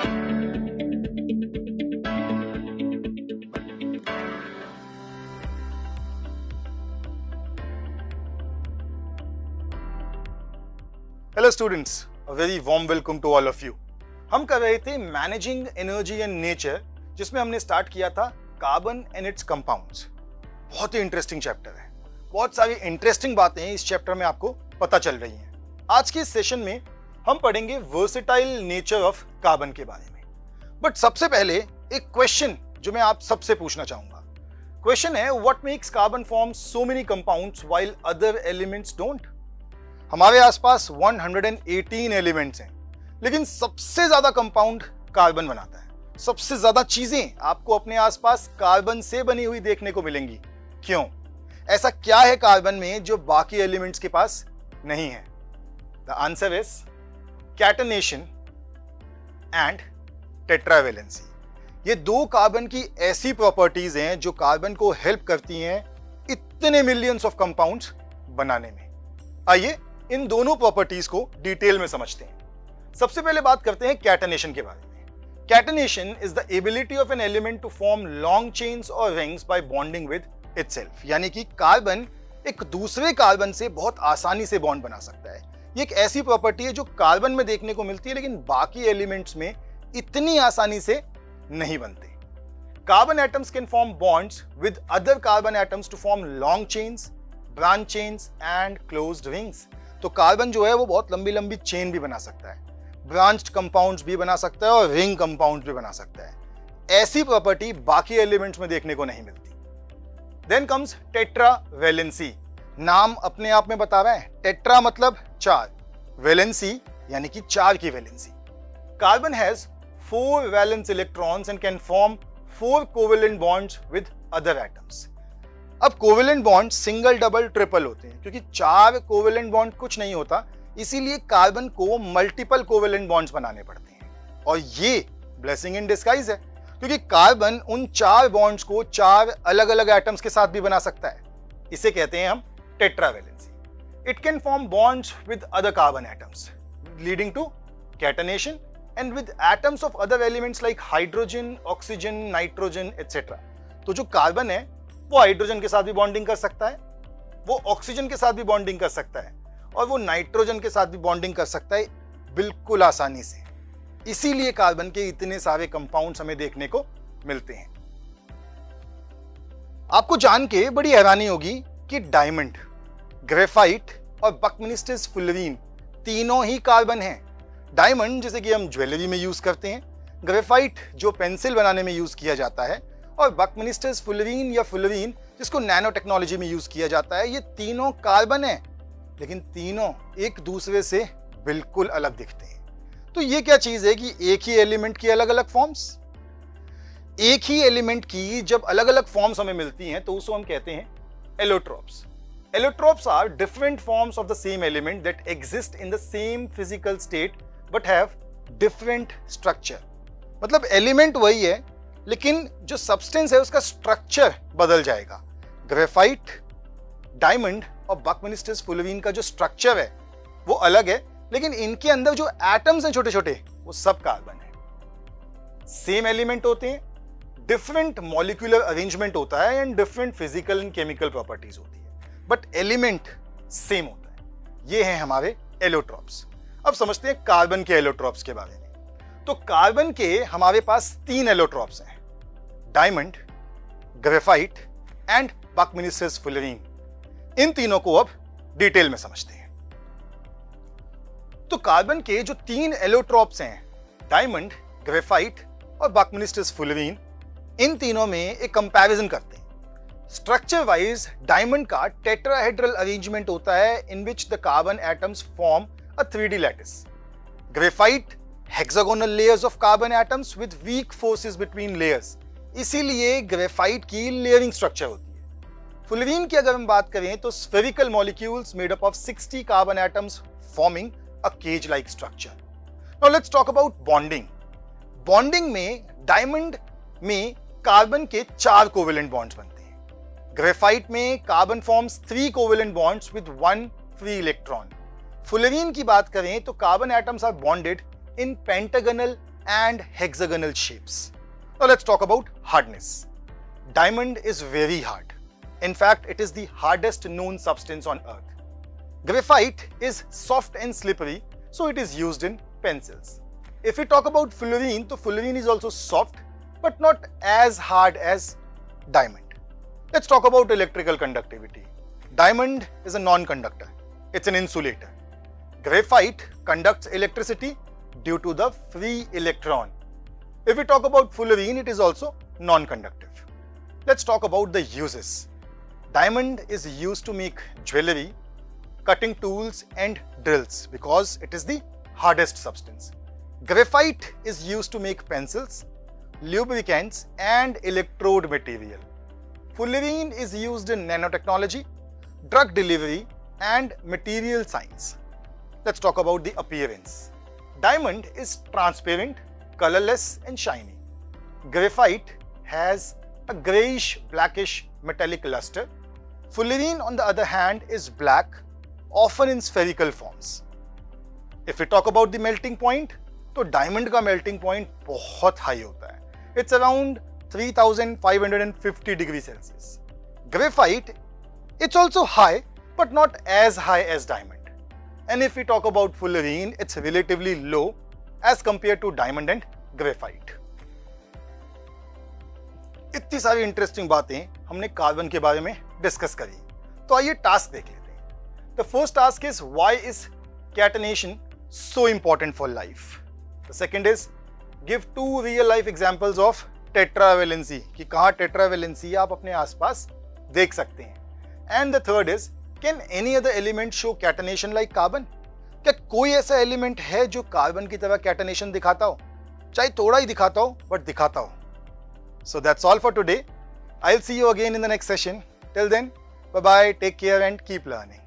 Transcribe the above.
Hello students, a very warm welcome to all of you. हम कर रहे थे मैनेजिंग एनर्जी एंड नेचर, जिसमें हमने स्टार्ट किया था कार्बन एंड इट्स कंपाउंड्स। बहुत ही इंटरेस्टिंग चैप्टर है, बहुत सारी इंटरेस्टिंग बातें इस चैप्टर में आपको पता चल रही हैं। आज के इस सेशन में हम पढ़ेंगे वर्सेटाइल नेचर ऑफ कार्बन के बारे में। बट सबसे पहले एक क्वेश्चन जो मैं आप सबसे पूछना चाहूंगा। क्वेश्चन है, what makes carbon form so many compounds while other elements don't. हमारे आसपास 118 एलिमेंट्स हैं, लेकिन सबसे ज्यादा कंपाउंड कार्बन बनाता है। सबसे ज्यादा चीजें आपको अपने आसपास कार्बन से बनी हुई देखने को मिलेंगी। क्यों? ऐसा क्या है कार्बन में जो बाकी एलिमेंट्स के पास नहीं है? The answer is catenation and tetravalency. ये दो कार्बन की ऐसी प्रॉपर्टीज हैं जो कार्बन को हेल्प करती हैं इतने मिलियंस ऑफ कंपाउंड्स बनाने में। आइए इन दोनों प्रॉपर्टीज को डिटेल में समझते हैं। सबसे पहले बात करते हैं कैटनेशन के बारे में। Catenation is the ability of an element to form long chains और rings by bonding with itself. यानी कि कार्बन एक दूसरे कार्बन से बहुत आसानी से बॉन्ड बना सकता है। ये एक ऐसी प्रॉपर्टी है जो कार्बन में देखने को मिलती है, लेकिन बाकी एलिमेंट्स में इतनी आसानी से नहीं बनते। Carbon atoms can form bonds with other carbon atoms to form long chains, branch chains and closed rings. तो कार्बन जो है वो बहुत लंबी लंबी चेन भी बना सकता है, ब्रांच्ड कंपाउंड्स भी बना सकता है और रिंग कंपाउंड्स भी बना सकता है। ऐसी प्रॉपर्टी बाकी एलिमेंट्स में देखने को नहीं मिलती। Then comes tetravalency. नाम अपने आप में बता रहा है, टेट्रा मतलब चार, वैलेंसी यानी कि चार की valency. Carbon has 4 valence electrons and can form 4 covalent bonds with other atoms. अब covalent bond single, double, triple होते हैं। क्योंकि 4 कोवेलेंट बॉन्ड कुछ नहीं होता, इसीलिए कार्बन को मल्टीपल कोवेलेंट बॉन्ड्स बनाने पड़ते हैं। और ये ब्लेसिंग इन डिस्गाइज है, क्योंकि कार्बन उन 4 बॉन्ड्स को 4 अलग अलग एटम्स के साथ भी बना सकता है। इसे कहते हैं हम tetravalency. It can form bonds with other carbon atoms leading to catenation and with atoms of other elements like hydrogen, oxygen, nitrogen etcetera. तो जो कार्बन है वो हाइड्रोजन के साथ भी बॉन्डिंग कर सकता है, वो ऑक्सीजन के साथ भी बॉन्डिंग कर सकता है और वो नाइट्रोजन के साथ भी बॉन्डिंग कर सकता है बिल्कुल आसानी से। इसीलिए कार्बन के इतने सारे कंपाउंड्स हमें देखने को मिलते हैं। आपको जान के बड़ी हैरानी होगी कि डायमंड, ग्रेफाइट और बकमिन्स्टर्स फुलरीन तीनों ही कार्बन हैं। डायमंड जिसे कि हम ज्वेलरी में यूज करते हैं, ग्रेफाइट जो पेंसिल बनाने में यूज किया जाता है, और बकमिन्स्टर्स फुलरीन या फुलरीन जिसको नैनो टेक्नोलॉजी में यूज किया जाता है। ये तीनों कार्बन है, लेकिन तीनों एक दूसरे से बिल्कुल अलग दिखते हैं। तो ये क्या चीज है कि एक ही एलिमेंट की अलग अलग फॉर्म्स, एक ही एलिमेंट की जब अलग अलग फॉर्म्स हमें मिलती हैं तो उसको हम कहते हैं allotropes. Allotropes are different forms of the same element that exist in the same physical state but have different structure. मतलब एलिमेंट वही है, लेकिन जो सब्सटेंस है उसका स्ट्रक्चर बदल जाएगा। ग्रेफाइट, डायमंड और बकमिन्स्टर्स फुलरीन का जो स्ट्रक्चर है वो अलग है, लेकिन इनके अंदर जो एटम्स हैं छोटे छोटे वो सब कार्बन है। सेम एलिमेंट होते हैं, डिफरेंट मॉलिक्यूलर अरेंजमेंट होता है and different physical and chemical properties होती है, बट एलिमेंट सेम होता है। ये हैं हमारे एलोट्रोप्स। अब समझते हैं कार्बन के एलोट्रोप्स के बारे में। तो कार्बन के हमारे पास 3 एलोट्रोप्स हैं, डायमंड, ग्रेफाइट एंड बकमिन्स्टर्स फुलरीन। इन तीनों को अब डिटेल में समझते हैं। तो कार्बन के जो 3 एलोट्रोप्स हैं, डायमंड, ग्रेफाइट और बकमिन्स्टर्स फुलरीन, इन तीनों में एक कंपैरिजन करते हैं। स्ट्रक्चर वाइज डायमंड का टेट्राहेड्रल अरेंजमेंट होता है in which the carbon atoms form a 3D lattice. Graphite hexagonal layers of carbon atoms with weak forces between layers, इसीलिए ग्रेफाइट की लेयरिंग स्ट्रक्चर होती है। फुलरीन की अगर हम बात करें तो spherical molecules made up of 60 carbon atoms forming a cage like structure. Now let's talk about bonding. Bonding में डायमंड में कार्बन के 4 कोवेलेंट बॉन्ड्स बनते हैं। ग्रेफाइट में carbon forms 3 covalent bonds with 1 free electron. Fullerene की बात करें तो carbon atoms are bonded in pentagonal and hexagonal shapes. Now let's talk about hardness. Diamond is very hard. In fact, it is the hardest known substance on earth. Graphite is soft and slippery, so it is used in pencils. If we talk about fullerene, so fullerene is also soft but not as hard as diamond. Let's talk about electrical conductivity. Diamond is a non-conductor. It's an insulator. Graphite conducts electricity due to the free electron. If we talk about fullerene, it is also non-conductive. Let's talk about the uses. Diamond is used to make jewelry, cutting tools and drills because it is the hardest substance. Graphite is used to make pencils, lubricants and electrode material. Fullerene is used in nanotechnology, drug delivery and material science. Let's talk about the appearance. Diamond is transparent, colorless and shiny. Graphite has a grayish blackish metallic luster. Fullerene on the other hand is black, often in spherical forms. If we talk about the melting point, तो diamond का melting point बहुत high होता है. It's around 3550 degrees Celsius. Graphite, it's also high, but not as high as diamond. And if we talk about fullerene, it's relatively low as compared to diamond and graphite. इतनी सारी interesting बातें हमने carbon के बारे में discuss करी, तो आइए टास्क देख लेते हैं. The first task is why is catenation so important for life? The second is give two real life examples of tetravalency कि कहाँ tetravalency आप अपने आसपास देख सकते हैं. And the third is can any other element show catenation like carbon? क्या कोई ऐसा एलिमेंट है जो कार्बन की तरह catenation दिखाता हो, चाहे थोड़ा ही दिखाता हो बट दिखाता हो. So that's all for today. I'll see you again in the next session. Till then, bye bye, take care and keep learning.